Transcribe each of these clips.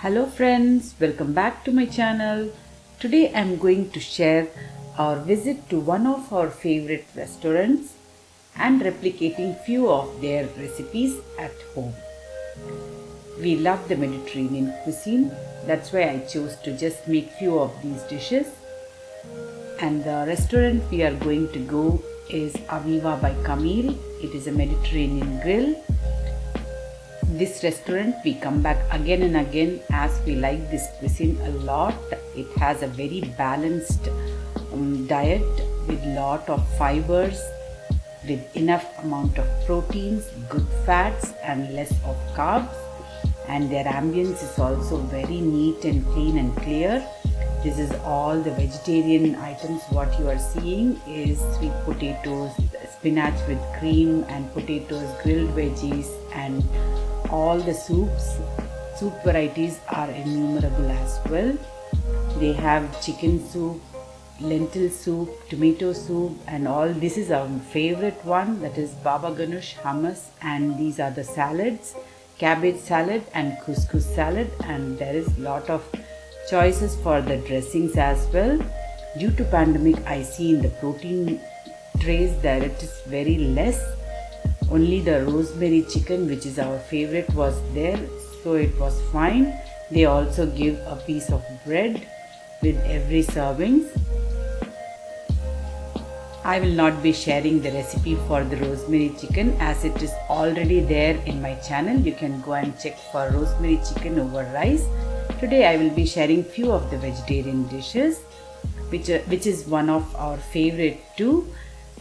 Hello friends, welcome back to my channel. Today I'm going to share our visit to one of our favorite restaurants and replicating few of their recipes at home. We love the Mediterranean cuisine, that's why I chose to just make few of these dishes. And the restaurant we are going to go is Aviva by Camille. It is a Mediterranean grill. This restaurant we come back again and again as we like this cuisine a lot. It has a very balanced diet with lot of fibers, with enough amount of proteins, good fats and less of carbs, and their ambience is also very neat and clean and clear. This is all the vegetarian items. What you are seeing is sweet potatoes, spinach with cream and potatoes, grilled veggies, and all the soup varieties are innumerable as well. They have chicken soup, lentil soup, tomato soup, and all. This is our favorite one, that is baba ganoush, hummus, and these are the salads, cabbage salad and couscous salad, and there is lot of choices for the dressings as well. Due to pandemic, I see in the protein trays that it is very less. Only the rosemary chicken, which is our favorite, was there, so it was fine. They also give a piece of bread with every serving. I will not be sharing the recipe for the rosemary chicken as it is already there in my channel. You can go and check for rosemary chicken over rice. Today I will be sharing few of the vegetarian dishes, which is one of our favorite too.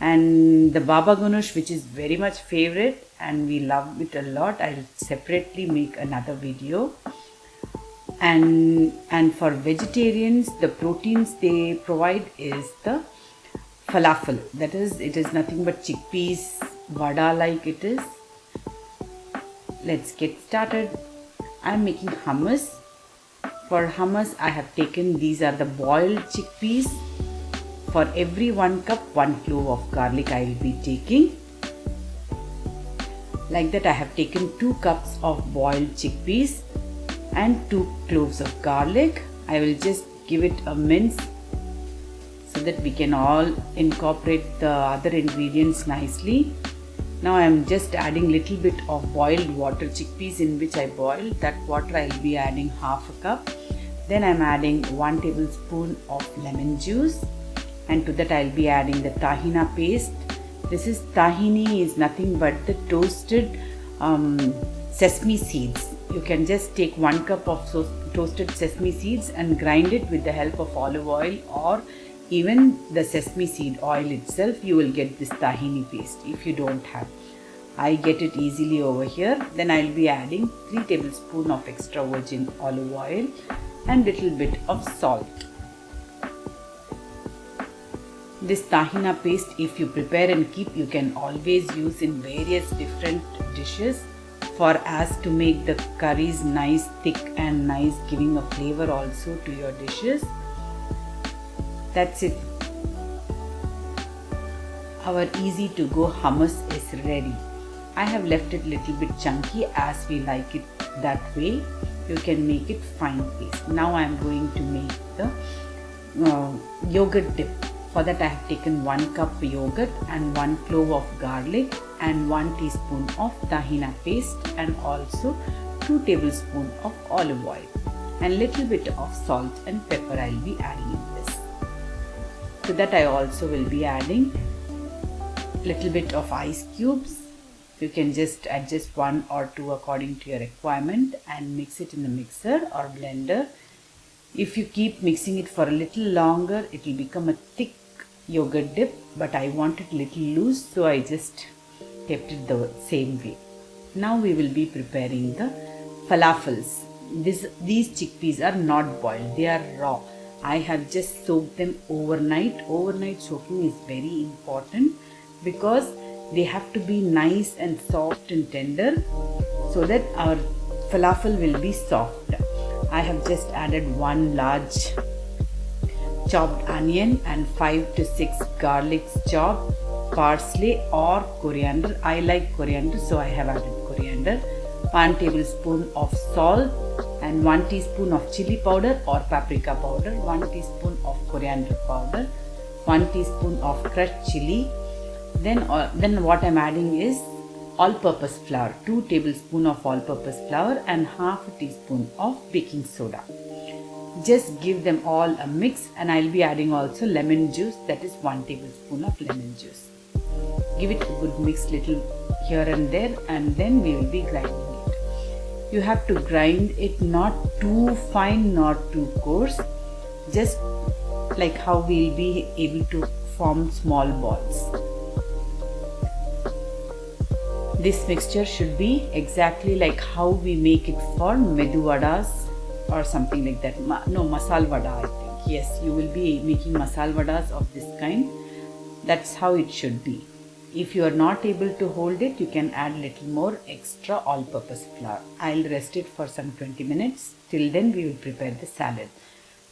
And the baba ganoush, which is very much favorite and we love it a lot. I'll separately make another video. And for vegetarians, the proteins they provide is the falafel. That is, it is nothing but chickpeas, vada like it is. Let's get started. I'm making hummus. For hummus, I have taken, these are the boiled chickpeas. For every 1 cup, 1 clove of garlic I will be taking. Like that, I have taken 2 cups of boiled chickpeas and 2 cloves of garlic. I will just give it a mince so that we can all incorporate the other ingredients nicely. Now I am just adding little bit of boiled water, chickpeas in which I boiled. That water I will be adding half a cup. Then I am adding 1 tablespoon of lemon juice. And to that I will be adding the tahina paste. This is tahini is nothing but the toasted sesame seeds. You can just take 1 cup of toasted sesame seeds and grind it with the help of olive oil or even the sesame seed oil itself. You will get this tahini paste if you don't have. I get it easily over here. Then I will be adding 3 tablespoons of extra virgin olive oil and little bit of salt. This tahina paste, if you prepare and keep, you can always use in various different dishes for as to make the curries nice, thick and nice, giving a flavor also to your dishes. That's it. Our easy to go hummus is ready. I have left it little bit chunky as we like it that way. You can make it fine paste. Now I am going to make the yogurt dip. For that I have taken 1 cup yogurt and 1 clove of garlic and 1 teaspoon of tahina paste and also 2 tablespoons of olive oil and little bit of salt and pepper I will be adding in this. To that I also will be adding little bit of ice cubes. You can just adjust 1 or 2 according to your requirement and mix it in the mixer or blender. If you keep mixing it for a little longer, it will become a thick yogurt dip, but I want it little loose, so I just kept it the same way. Now we will be preparing the falafels. These chickpeas are not boiled, they are raw. I have just soaked them overnight. Overnight soaking is very important because they have to be nice and soft and tender so that our falafel will be soft. I have just added 1 large chopped onion and 5 to 6 garlics chopped, parsley or coriander. I like coriander, so I have added coriander. 1 tablespoon of salt, and 1 teaspoon of chili powder or paprika powder, 1 teaspoon of coriander powder, 1 teaspoon of crushed chili. Then what I'm adding is all-purpose flour, 2 tablespoons of all-purpose flour and half a teaspoon of baking soda. Just give them all a mix, and I'll be adding also lemon juice, that is 1 tablespoon of lemon juice. Give it a good mix little here and there, and then we will be grinding it. You have to grind it not too fine, not too coarse, just like how we'll be able to form small balls. This mixture should be exactly like how we make it for medu vadas or something like that. No, masal vada, I think. Yes, you will be making masal vadas of this kind. That's how it should be. If you are not able to hold it, you can add little more extra all-purpose flour. I'll rest it for some 20 minutes. Till then, we will prepare the salad.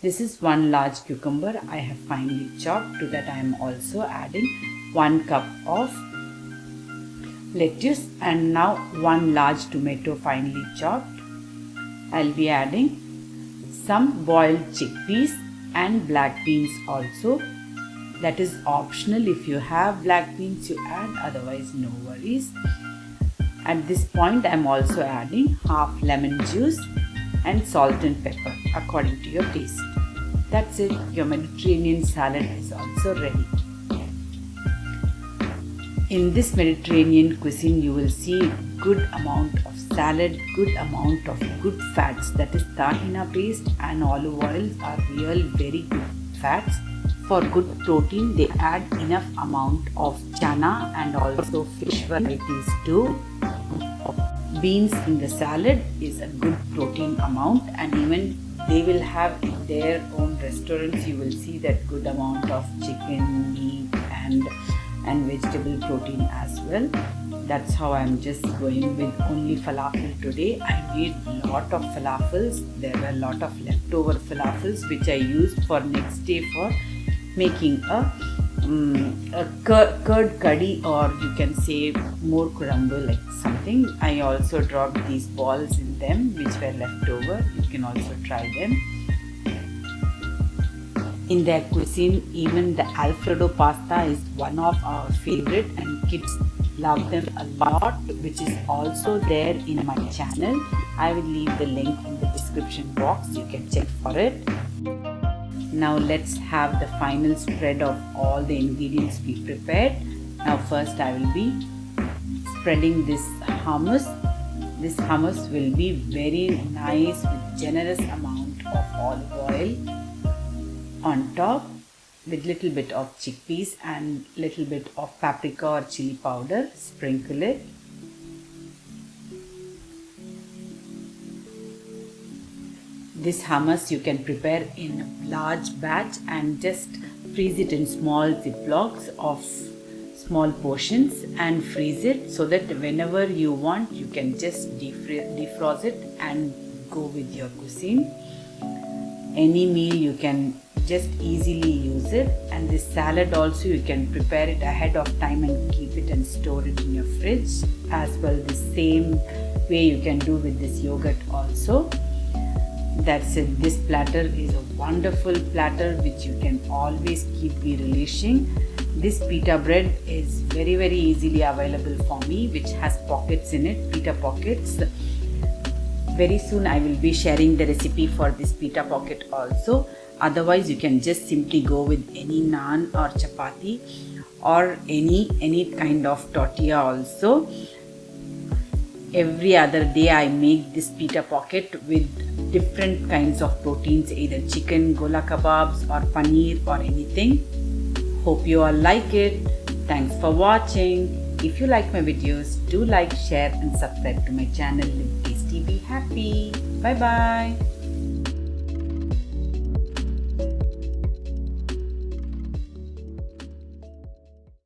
This is 1 large cucumber I have finely chopped. To that I am also adding 1 cup of lettuce, and now 1 large tomato finely chopped. I'll be adding some boiled chickpeas and black beans also. That is optional. If you have black beans, you add, otherwise no worries. At this point I am also adding half lemon juice and salt and pepper according to your taste. That's it. Your Mediterranean salad is also ready. In this Mediterranean cuisine, you will see good amount of salad, good amount of good fats, that is tahina paste and olive oils are real very good fats. For good protein, they add enough amount of chana and also fish varieties too. Beans in the salad is a good protein amount, and even they will have in their own restaurants, you will see that good amount of chicken, meat and vegetable protein as well. That's how I'm just going with only falafel today. I made lot of falafels. There were a lot of leftover falafels which I used for next day for making a curd curry, or you can say more kurambu, like something. I also dropped these balls in them which were left over. You can also try them. In their cuisine, even the Alfredo pasta is one of our favorite, and kids love them a lot, which is also there in my channel. I will leave the link in the description box. You can check for it. Now let's have the final spread of all the ingredients we prepared. Now first I will be spreading this hummus. This hummus will be very nice with generous amount of olive oil on top, with little bit of chickpeas and little bit of paprika or chili powder. Sprinkle it. This hummus you can prepare in a large batch and just freeze it in small ziplocs of small portions and freeze it, so that whenever you want you can just defrost it and go with your cuisine. Any meal you can just easily use it, and this salad also you can prepare it ahead of time and keep it and store it in your fridge as well. The same way you can do with this yogurt also. That's it. This platter is a wonderful platter which you can always keep relishing. This pita bread is very easily available for me, which has pockets in it, pita pockets. Very soon I will be sharing the recipe for this pita pocket also. Otherwise you can just simply go with any naan or chapati or any kind of tortilla also. Every other day I make this pita pocket with different kinds of proteins, either chicken, gola kebabs or paneer or anything. Hope you all like it. Thanks for watching. If you like my videos, do like, share and subscribe to my channel. Live tasty, be happy. Bye bye.